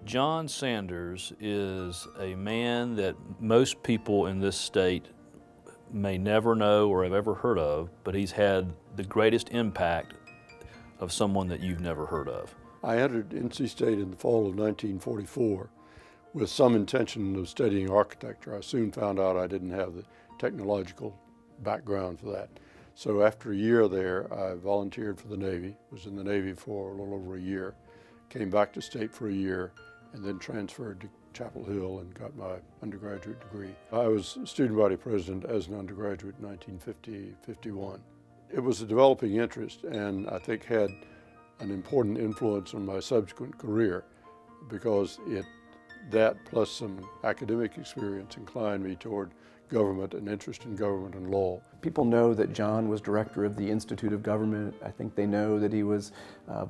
John Sanders is a man that most people in this state may never know or have ever heard of, but he's had the greatest impact of someone that you've never heard of. I entered NC State in the fall of 1944 with some intention of studying architecture. I soon found out I didn't have the technological background for that. So after a year there, I volunteered for the Navy, was in the Navy for a little over a year, came back to State for a year, and then transferred to Chapel Hill and got my undergraduate degree. I was student body president as an undergraduate in 1950-51. It was a developing interest and I think had an important influence on my subsequent career because that plus some academic experience inclined me toward government and interest in government and law. People know that John was director of the Institute of Government. I think they know that he was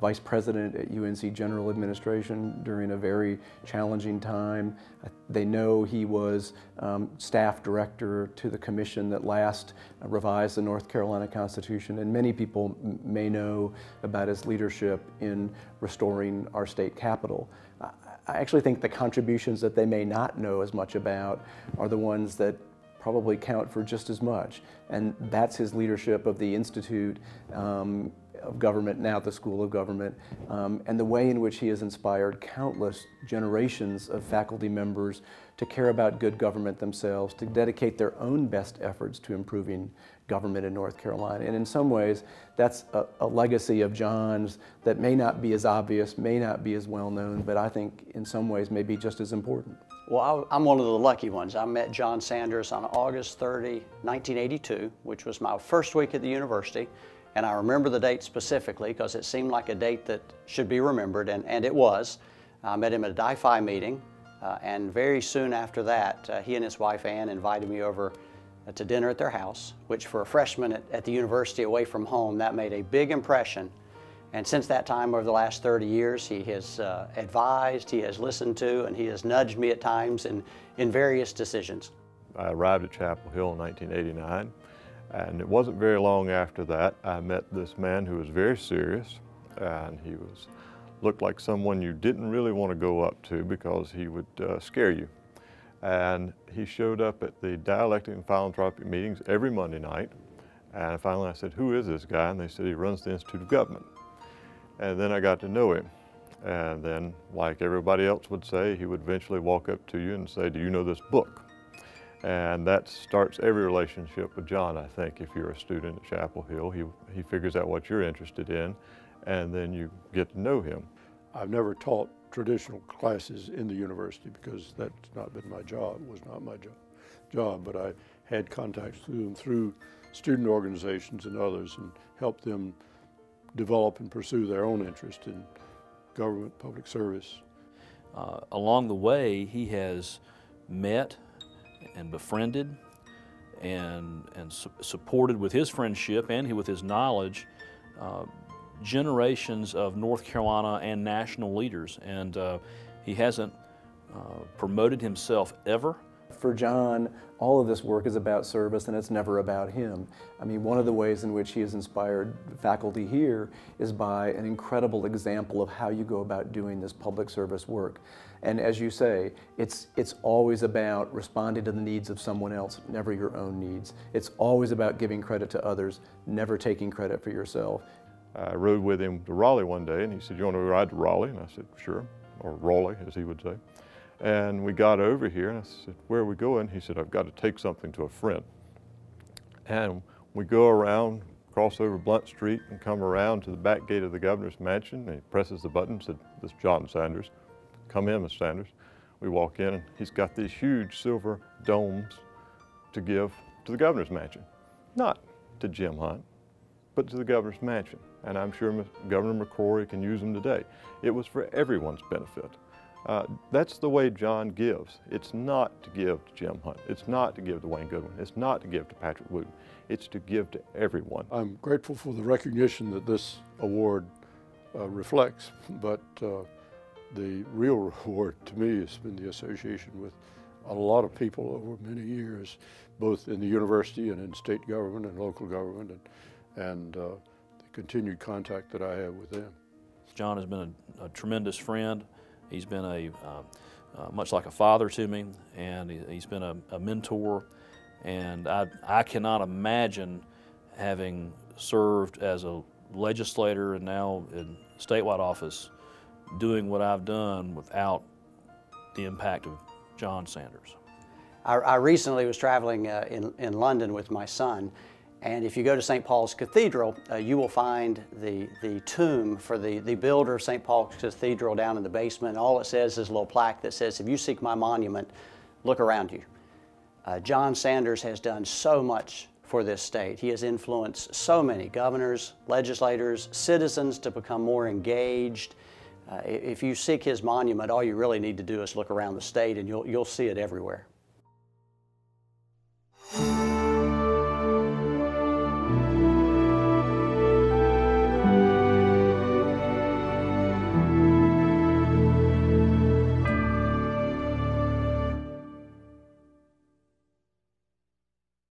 vice president at UNC General Administration during a very challenging time. They know he was staff director to the commission that last revised the North Carolina Constitution, and many people may know about his leadership in restoring our state capitol. I actually think the contributions that they may not know as much about are the ones that probably count for just as much, and that's his leadership of the Institute of Government, now the School of Government, and the way in which he has inspired countless generations of faculty members to care about good government themselves, to dedicate their own best efforts to improving government in North Carolina. And in some ways, that's a legacy of John's that may not be as obvious, may not be as well known, but I think in some ways may be just as important. Well, I'm one of the lucky ones. I met John Sanders on August 30, 1982, which was my first week at the university. And I remember the date specifically because it seemed like a date that should be remembered, and it was. I met him at a Di-Phi meeting, and very soon after that, he and his wife Ann invited me over to dinner at their house, which for a freshman at the university away from home, that made a big impression. And since that time, over the last 30 years, he has advised, he has listened to, and he has nudged me at times in various decisions. I arrived at Chapel Hill in 1989, and it wasn't very long after that I met this man who was very serious, and he looked like someone you didn't really want to go up to because he would scare you. And he showed up at the dialectic and philanthropic meetings every Monday night, and finally I said, "Who is this guy?" And they said, "He runs the Institute of Government." And then I got to know him. And then, like everybody else would say, he would eventually walk up to you and say, "Do you know this book?" And that starts every relationship with John, I think. If you're a student at Chapel Hill, he figures out what you're interested in, and then you get to know him. I've never taught traditional classes in the university because that's not been my job, was not my job, but I had contacts through student organizations and others and helped them develop and pursue their own interest in government, public service. Along the way, he has met and befriended and supported with his friendship and with his knowledge generations of North Carolina and national leaders, and he hasn't promoted himself ever. For John, all of this work is about service and it's never about him. I mean, one of the ways in which he has inspired faculty here is by an incredible example of how you go about doing this public service work. And as you say, it's always about responding to the needs of someone else, never your own needs. It's always about giving credit to others, never taking credit for yourself. I rode with him to Raleigh one day, and he said, "You want to ride to Raleigh?" And I said, "Sure," or Raleigh, as he would say. And we got over here, and I said, "Where are we going?" He said, "I've got to take something to a friend." And we go around, cross over Blunt Street, and come around to the back gate of the governor's mansion, and he presses the button and said, "This is John Sanders. Come in, Mr. Sanders." We walk in, and he's got these huge silver domes to give to the governor's mansion. Not to Jim Hunt, but to the governor's mansion. And I'm sure Governor McCrory can use them today. It was for everyone's benefit. That's the way John gives. It's not to give to Jim Hunt. It's not to give to Wayne Goodwin. It's not to give to Patrick Wooten. It's to give to everyone. I'm grateful for the recognition that this award reflects, but the real reward to me has been the association with a lot of people over many years, both in the university and in state government and local government, and the continued contact that I have with them. John has been a tremendous friend, He's been much like a father to me, and he's been a mentor. And I cannot imagine having served as a legislator and now in statewide office doing what I've done without the impact of John Sanders. I recently was traveling in London with my son, and if you go to St. Paul's Cathedral, you will find the tomb for the builder of St. Paul's Cathedral down in the basement. And all it says is a little plaque that says, "If you seek my monument, look around you." John Sanders has done so much for this state. He has influenced so many governors, legislators, citizens to become more engaged. If you seek his monument, all you really need to do is look around the state, and you'll see it everywhere.